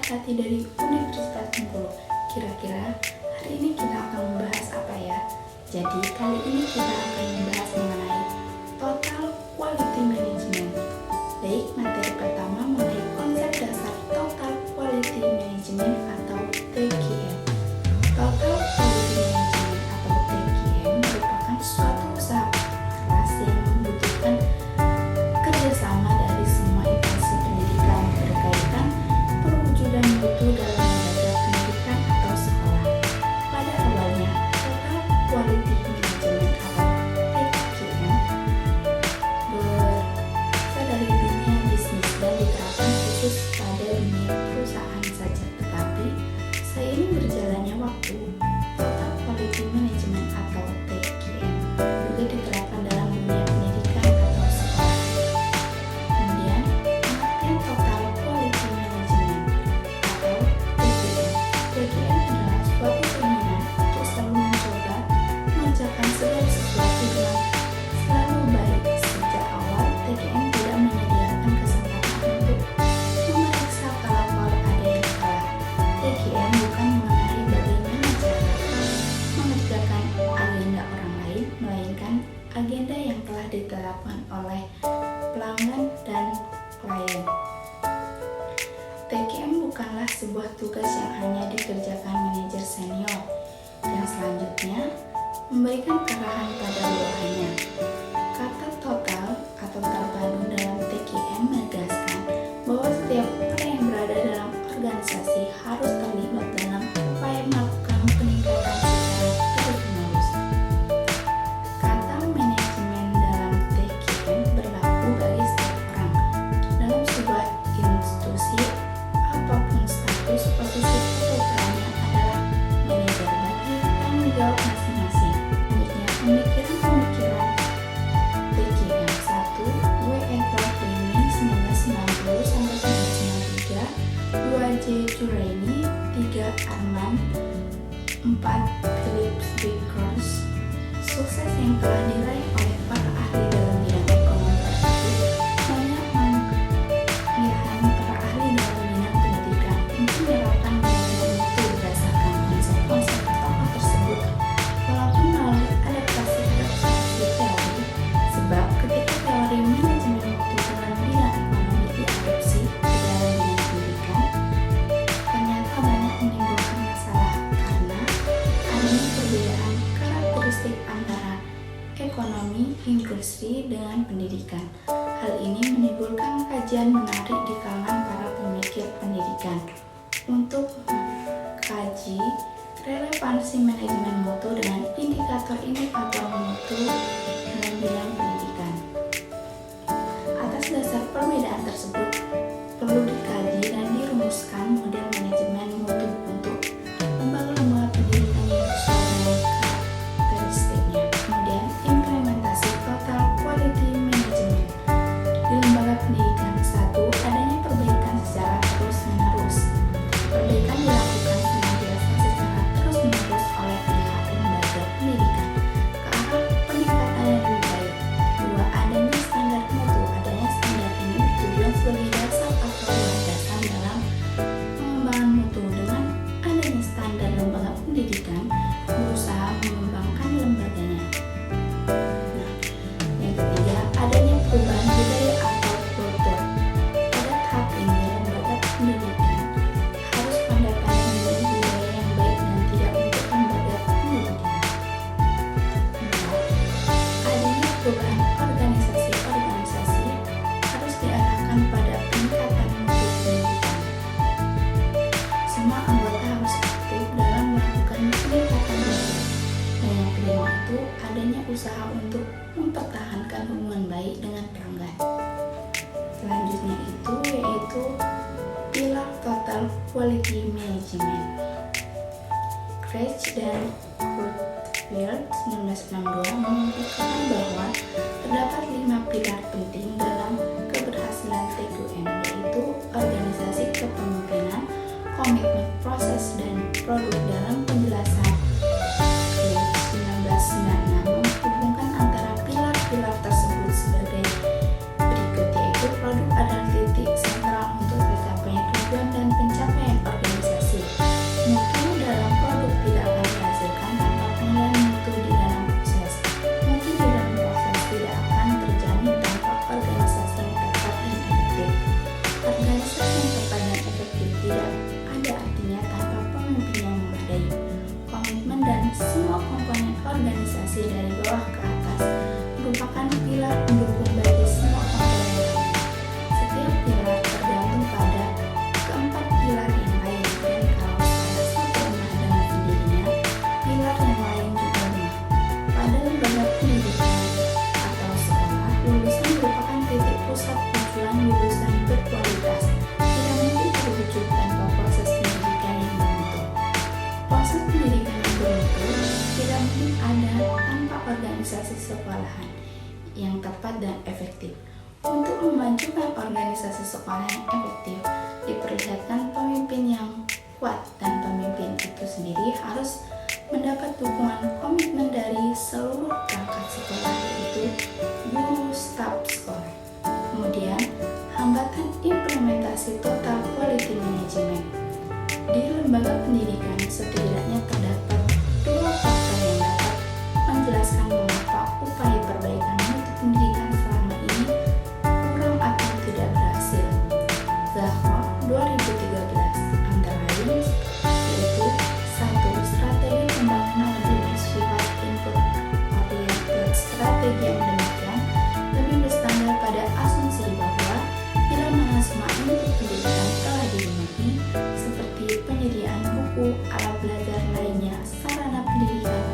Melati dari Universitas Bengkulu. Kira-kira hari ini kita akan membahas apa ya? Jadi kali ini kita akan membahas mengenai Total Quality Management. Baik, materi pertama mengenai konsep dasar Total Quality Management atau TQM. Total Quality Management atau TQM merupakan suatu usaha keras yang membutuhkan kerjasama dari semua instansi pendidikan berkaitan perwujudan mutu dalam lembaga pendidikan atau sekolah. Pada awalnya, Total Quality Management atau TQM berasal dari dunia bisnis dan diterapkan khusus pada dunia perusahaan saja. Tetapi seiring berjalannya waktu, Total Quality Management atau TQM juga diterapkan dalam dunia pendidikan atau sekolah. Kemudian, pengertian Total Quality Management atau TQM. TQM adalah suatu keinginan untuk selalu mencoba mengerjakan segala sesuatu dengan selalu baik. Sejak awal, TQM tidak menyediakan kesempatan untuk memeriksa kalau ada yang salah. TQM bukan mengenai bagaimana cara mengerjakan agenda orang lain, melainkan agenda yang telah ditetapkan oleh pelanggan dan klien. TQM bukanlah sebuah tugas yang hanya dikerjakan manajer senior yang selanjutnya memberikan arahan pada bawahannya. Kata total atau terpadu dalam TQM menegaskan bahwa setiap orang yang berada dalam organisasi harus terlibat dalam upaya melakukan peningkatan secara terus-menerus. Kata manajemen dalam TQM berlaku bagi setiap orang dalam sebuah institusi, apapun status, posisi, atau perannya adalah manajer bagi tanggung jawab masing-masing. Selanjutnya, pemikiran-pemikiran TQM 1. W. Edward Deming 1990-1993, 2. J. Juraini, 3. Arman, 4. Phillips Vickers. Sukses yang telah diraih oleh para ahli dalam bidang ekonomi tersebut banyak mengilhami para ahli dalam bidang pendidikan untuk menerapkan manajemen mutu berdasarkan konsep-konsep tokoh tersebut, walaupun melalui adaptasi teori. Sebab ketika teori manajemen mutu dalam bidang ekonomi diadopsi ke dalam bidang pendidikan, ternyata banyak menimbulkan masalah karena adanya perbedaan karakteristik antara ekonomi, industri, dengan pendidikan. Hal ini menimbulkan kajian menarik di kalangan para pemikir pendidikan untuk mengkaji relevansi manajemen mutu dengan indikator-indikator mutu dalam bidang pendidikan. Atas dasar perbedaan tersebut, perlu dikaji dan dirumuskan model manajemen mutu untuk lembaga-lembaga pendidikan yang sesuai dengan karakteristiknya. Kemudian, implementasi Total Quality Management di lembaga pendidikan. 1. Adanya perbaikan secara terus-menerus. Perbaikan dilakukan senantiasa secara terus-menerus oleh pihak lembaga pendidikan ke arah peningkatan yang lebih baik. 2. Adanya standar mutu. Adanya standar ini bertujuan sebagai dasar atau landasan dalam pengembangan mutu. Dengan adanya standar, lembaga pendidikan berusaha mengembangkan lembaganya. Nah, yang ketiga, adanya perubahan budaya atau kultur. Pada tahap ini, lembaga pendidikan harus pandai-pandai memilih budaya yang baik dan tidak untuk lembaga pendidikan. 4. Adanya perubahan organisasi harus diarahkan pada peningkatan mutu pendidikan. Semua anggota harus aktif dalam melakukan peningkatan mutu. Dan yang kelima itu adanya usaha untuk mempertahankan hubungan baik dengan pelanggan. Selanjutnya itu yaitu pilar Total Quality Management. Craig dan Kurtfield 1962 mengungkapkan bahwa terdapat 5 pilar penting dalam keberhasilan TQM, yaitu organisasi kepemimpinan, komitmen, proses, dan produk. Dalam penjelasan Craig 1996 menghubungkan antara pilar-pilar tersebut sebagai berikut, yaitu produk adalah titik sentral untuk tercapainya tujuan dan pencapaian semua komponen organisasi dari bawah ke atas merupakan pilar pendukung bagi semua komponen lainnya. Setiap pilar tergantung pada keempat pilar yang lain, dan kalau salah satu lemah dengan sendirinya, pilar yang lain juga lemah. Pada lembaga pendidikan atau sekolah, lulusan merupakan titik pusat tujuan lulusan berkualitas. Tidak mungkin terwujud tanpa proses pendidikan yang bermutu. Proses pendidikan yang bermutu tidak mungkin ada tanpa organisasi sekolahan yang tepat dan efektif. Untuk memajukan organisasi sekolah yang efektif, diperlihatkan pemimpin yang kuat, dan pemimpin itu sendiri harus mendapat dukungan komitmen dari seluruh perangkat sekolah, yaitu guru, staf sekolah. Kemudian, hambatan implementasi total quality management. Di lembaga pendidikan setidaknya terdapat dua faktor yang dapat menjelaskan mengapa upaya perbaikan mutu pendidikan selama ini kurang atau tidak berhasil. Zahra 2013 antara lain yaitu: 1. Strategi pembangunan lebih bersifat input oriented. Strategi yang demikian lebih berstandar pada asumsi bahwa bila mana semua input pendidikan telah dipenuhi, seperti penyediaan buku, alat belajar lainnya, sarana pendidikan,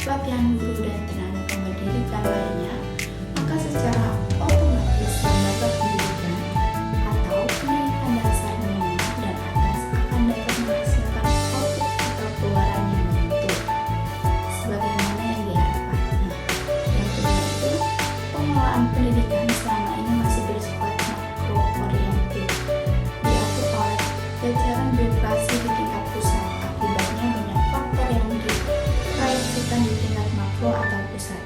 pelatihan guru, dan tenaga pendidikan lainnya, maka secara otomatis lembaga pendidikan atau pendidikan dasar, menengah, dan atas akan dapat menghasilkan output atau keluaran yang menentu sebagaimana yang diharapkan. Yang kedua itu, pengelolaan pendidikan selama ini masih bersifat makro oriented, diatur oleh jajaran birokrasi di tingkat pusat. Akibatnya banyak faktor yang diproyeksikan di tingkat makro atau pusat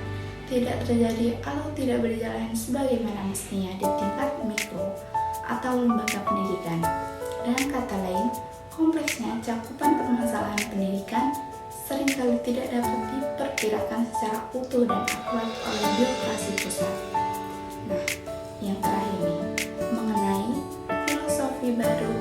tidak terjadi atau tidak berjalan sebagaimana mestinya di tingkat mikro atau lembaga pendidikan. Dengan kata lain, kompleksnya cakupan permasalahan pendidikan seringkali tidak dapat diperkirakan secara utuh dan akurat oleh birokrasi pusat. Nah, yang terakhir nih, mengenai filosofi baru